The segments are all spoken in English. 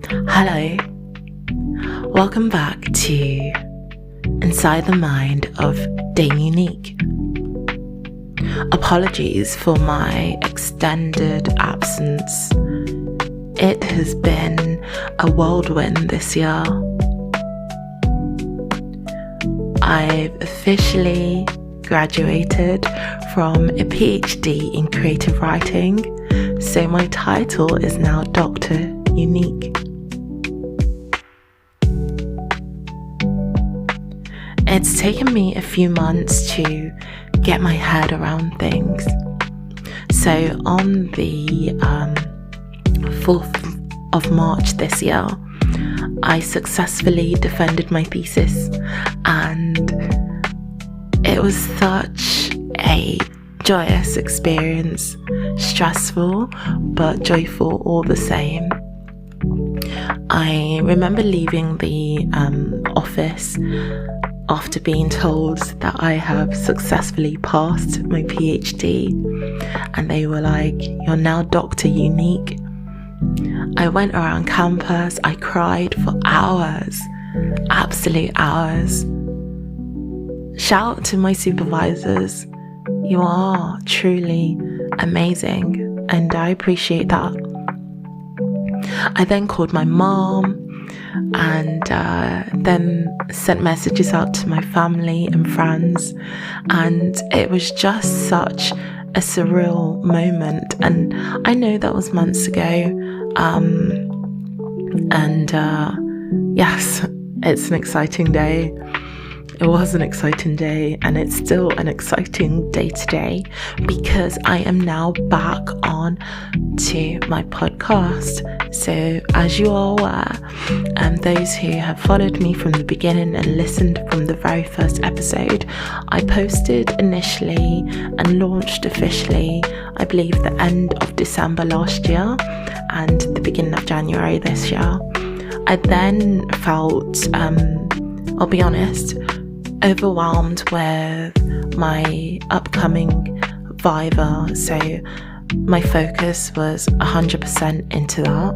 Hello, welcome back to Inside the Mind of Day Unique. Apologies for my extended absence. It has been a whirlwind this year. I've officially graduated from a PhD in creative writing, so my title is now Dr. Unique. It's taken me a few months to get my head around things. So on the 4th of March this year, I successfully defended my thesis, and it was such a joyous experience, stressful but joyful all the same. I remember leaving the office after being told that I have successfully passed my PhD, and they were like, "You're now Dr. Unique." I went around campus, I cried for hours, absolute hours. Shout out to my supervisors. You are truly amazing, and I appreciate that. I then called my mom and then sent messages out to my family and friends, and it was just such a surreal moment. And I know that was months ago, yes, it's an exciting day. It was an exciting day, and it's still an exciting day today because I am now back on to my podcast. So as you are aware, those who have followed me from the beginning and listened from the very first episode, I posted initially and launched officially, I believe, the end of December last year and the beginning of January this year. I then felt, I'll be honest, overwhelmed with my upcoming Viva, so my focus was 100% into that.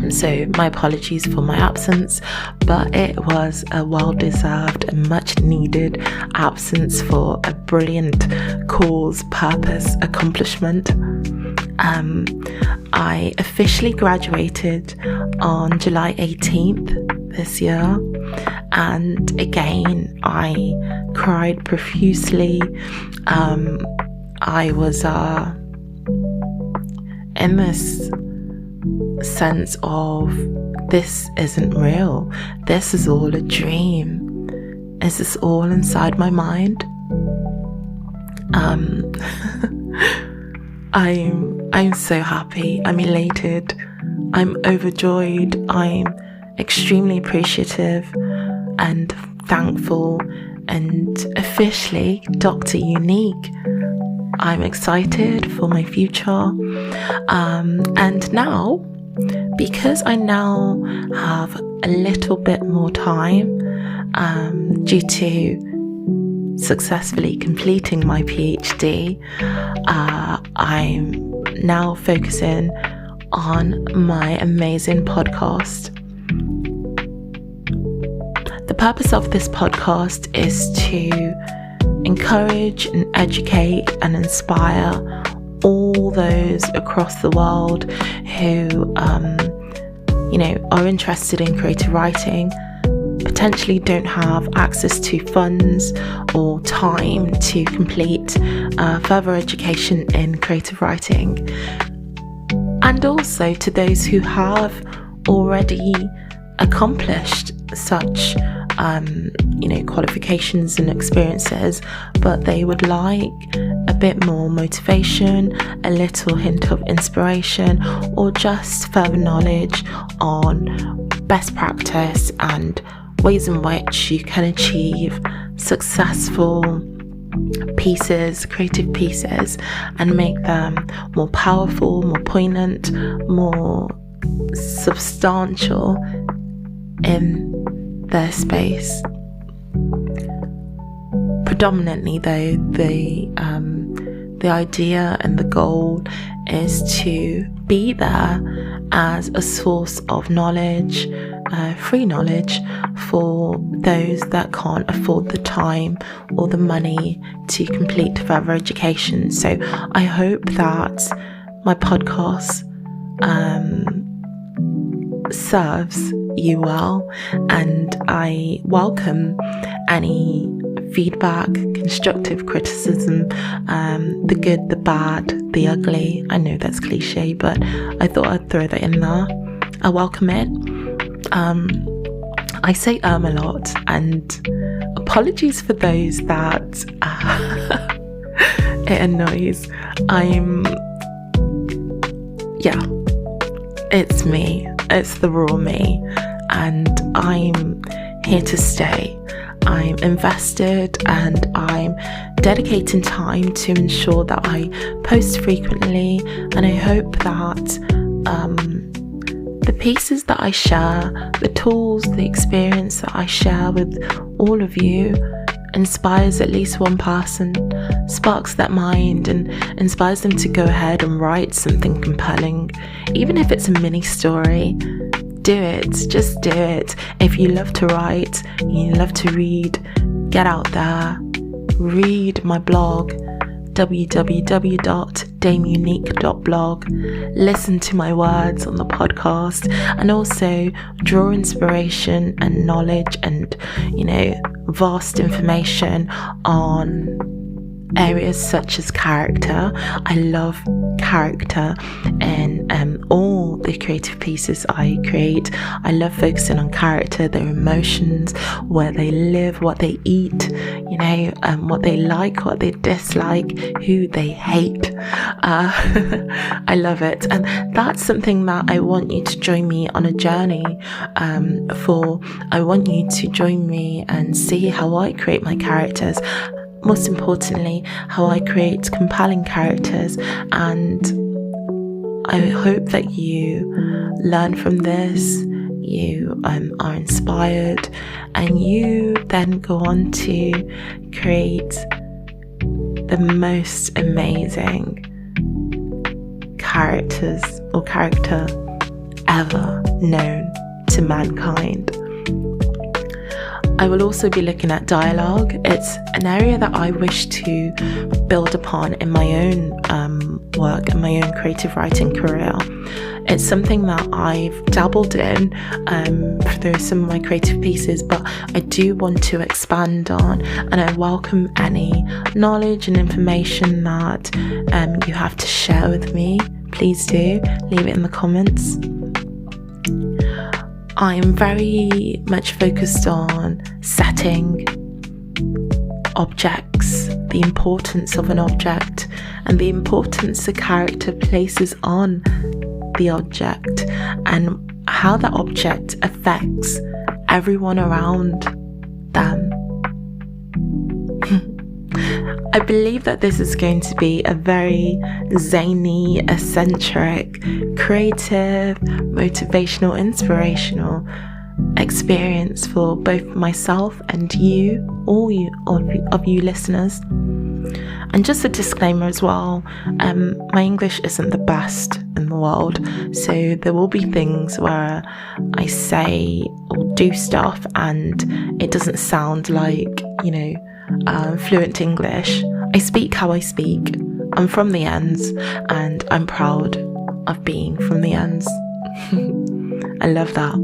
So my apologies for my absence, but it was a well-deserved and much-needed absence for a brilliant cause, purpose, accomplishment. I officially graduated on July 18th this year, and again I cried profusely. I was in this sense of, this isn't real, this is all a dream, is this all inside my mind? I'm so happy, I'm elated, I'm overjoyed, I'm extremely appreciative and thankful, and officially Dr. Unique. I'm excited for my future, and now, because I now have a little bit more time due to successfully completing my PhD, I'm now focusing on my amazing podcast. The purpose of this podcast is to encourage and educate and inspire all those across the world who, are interested in creative writing, potentially don't have access to funds or time to complete further education in creative writing, and also to those who have already accomplished such qualifications and experiences, but they would like a bit more motivation, a little hint of inspiration, or just further knowledge on best practice and ways in which you can achieve successful pieces, creative pieces, and make them more powerful, more poignant, more substantial in their space. Predominantly though, the idea and the goal is to be there as a source of knowledge, free knowledge for those that can't afford the time or the money to complete further education. So I hope that my podcast serves you well, and I welcome any feedback, constructive criticism, the good, the bad, the ugly. I know that's cliche, but I thought I'd throw that in there. I welcome it. I say a lot, and apologies for those that it annoys. It's me. It's the raw me, and I'm here to stay. I'm invested, and I'm dedicating time to ensure that I post frequently, and I hope that the pieces that I share, the tools, the experience that I share with all of you inspires at least one person, sparks that mind, and inspires them to go ahead and write something compelling. Even if it's a mini story, do it. Just do it. If you love to write, you love to read, get out there, read my blog, www.dameunique.blog. Listen to my words on the podcast, and also draw inspiration and knowledge and, vast information on areas such as character. I love character in all the creative pieces I create. I love focusing on character, their emotions, where they live, what they eat, what they like, what they dislike, who they hate. I love it, and that's something that I want you to join me on a journey for. I want you to join me and see how I create my characters. Most importantly, how I create compelling characters, and I hope that you learn from this, you are inspired, and you then go on to create the most amazing character ever known to mankind. I will also be looking at dialogue. It's an area that I wish to build upon in my own work and my own creative writing career. It's something that I've dabbled in through some of my creative pieces, but I do want to expand on, and I welcome any knowledge and information that you have to share with me. Please do leave it in the comments. I am very much focused on setting objects, the importance of an object, and the importance a character places on the object, and how that object affects everyone around them. I believe that this is going to be a very zany, eccentric, creative, motivational, inspirational experience for both myself and you, all of you listeners. And just a disclaimer as well, my English isn't the best in the world, so there will be things where I say or do stuff and it doesn't sound like, fluent English. I speak how I speak. I'm from the ends, and I'm proud of being from the ends. I love that.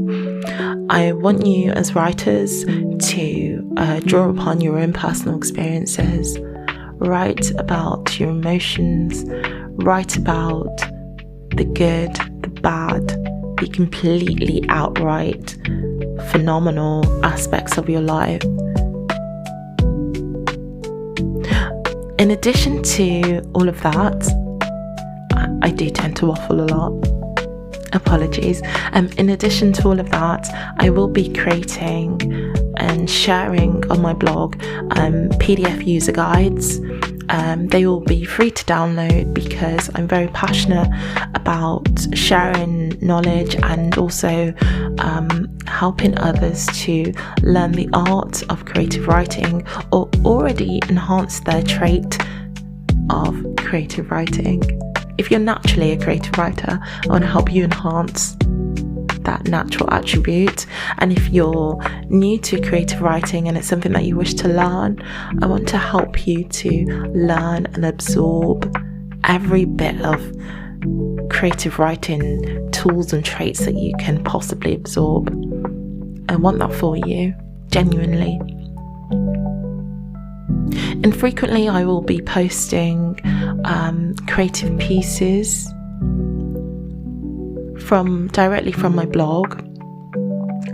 I want you as writers to draw upon your own personal experiences, write about your emotions, write about the good, the bad, the completely outright phenomenal aspects of your life. In addition to all of that, I do tend to waffle a lot. Apologies. In addition to all of that, I will be creating and sharing on my blog PDF user guides. They will be free to download because I'm very passionate about sharing knowledge and also helping others to learn the art of creative writing or already enhance their trait of creative writing. if you're naturally a creative writer, I want to help you enhance that natural attribute. And if you're new to creative writing and it's something that you wish to learn, I want to help you to learn and absorb every bit of creative writing tools and traits that you can possibly absorb. I want that for you, genuinely. And frequently I will be posting creative pieces directly from my blog.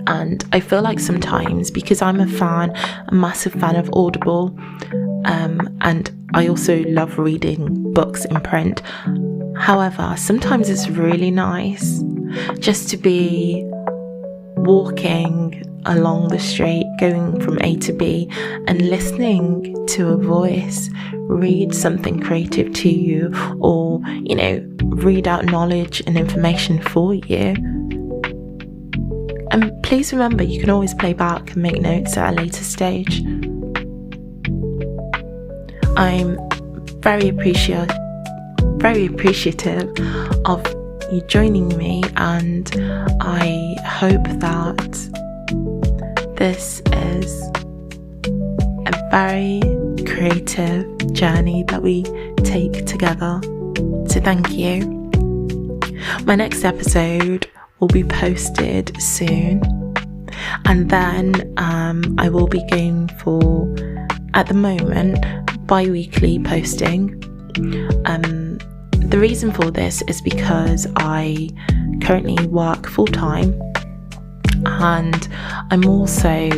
And I feel like sometimes, because I'm a massive fan of Audible, and I also love reading books in print. However, sometimes it's really nice just to be walking along the street, going from A to B, and listening to a voice read something creative to you, or, read out knowledge and information for you. And please remember, you can always play back and make notes at a later stage. I'm very appreciative of you joining me, and I hope that this is a very creative journey that we take together. So thank you. My next episode will be posted soon, and then I will be going for, at the moment, bi-weekly posting. The reason for this is because I currently work full-time, and I'm also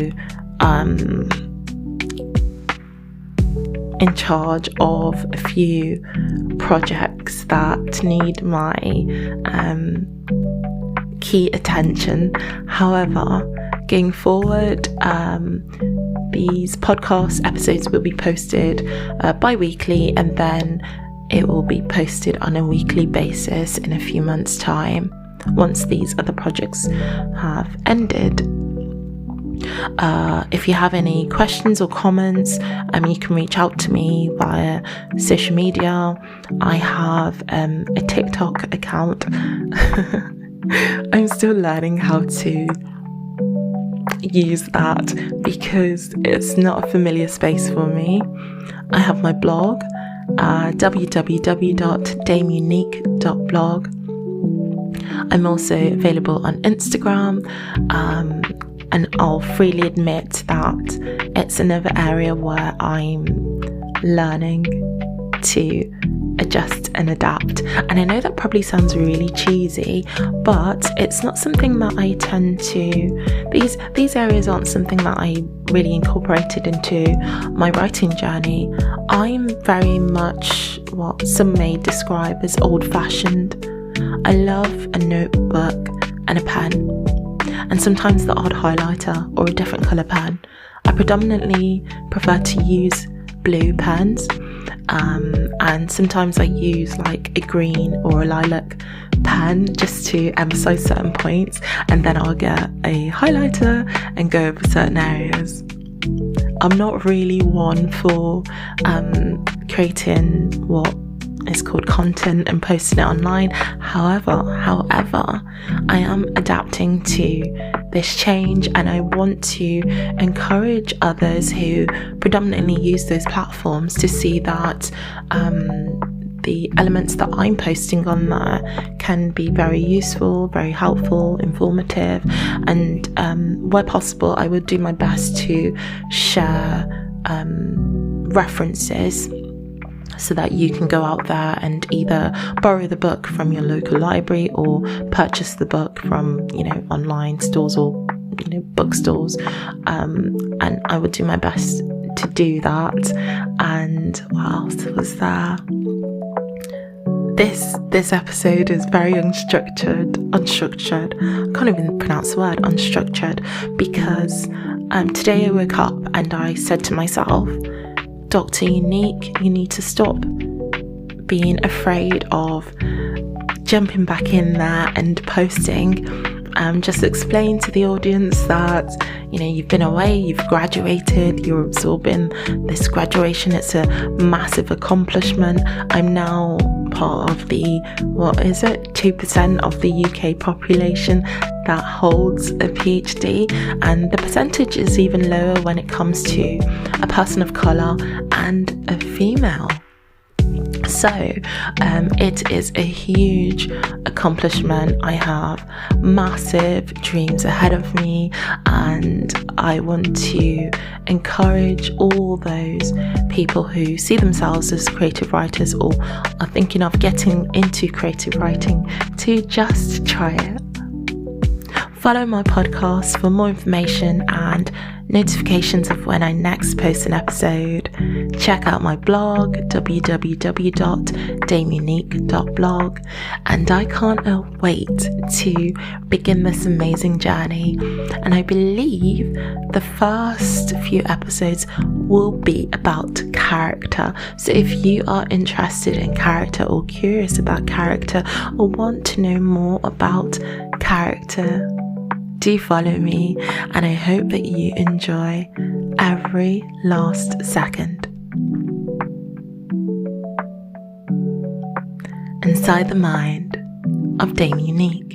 in charge of a few projects that need my key attention. However, going forward, these podcast episodes will be posted bi-weekly, and then it will be posted on a weekly basis in a few months' time, once these other projects have ended. If you have any questions or comments, you can reach out to me via social media. I have a TikTok account. I'm still learning how to use that because it's not a familiar space for me. I have my blog, www.dameunique.blog. I'm also available on Instagram, and I'll freely admit that it's another area where I'm learning to adjust and adapt. And I know that probably sounds really cheesy, but it's not something that I tend to, these areas aren't something that I really incorporated into my writing journey. I'm very much what some may describe as old-fashioned. I love a notebook and a pen, and sometimes the odd highlighter or a different colour pen. I predominantly prefer to use blue pens, and sometimes I use like a green or a lilac pen just to emphasize certain points, and then I'll get a highlighter and go over certain areas. I'm not really one for creating what is called content and posting it online. However, I am adapting to this change, and I want to encourage others who predominantly use those platforms to see that the elements that I'm posting on there can be very useful, very helpful, informative, and where possible I would do my best to share references so that you can go out there and either borrow the book from your local library or purchase the book from, online stores or, bookstores. And I would do my best to do that. And what else was there? This episode is very unstructured. I can't even pronounce the word unstructured, because today I woke up and I said to myself, Dr. Unique, you need to stop being afraid of jumping back in there and posting. Just explain to the audience that, you've been away, you've graduated, you're absorbing this graduation. It's a massive accomplishment. I'm now part of the, 2% of the UK population that holds a PhD, and the percentage is even lower when it comes to a person of colour and a female. So it is a huge accomplishment. I have massive dreams ahead of me, and I want to encourage all those people who see themselves as creative writers or are thinking of getting into creative writing to just try it. Follow my podcast for more information and notifications of when I next post an episode. Check out my blog, www.damionique.blog, and I can't wait to begin this amazing journey. And I believe the first few episodes will be about character. So if you are interested in character or curious about character or want to know more about character, do follow me, and I hope that you enjoy every last second. Inside the mind of Damionique.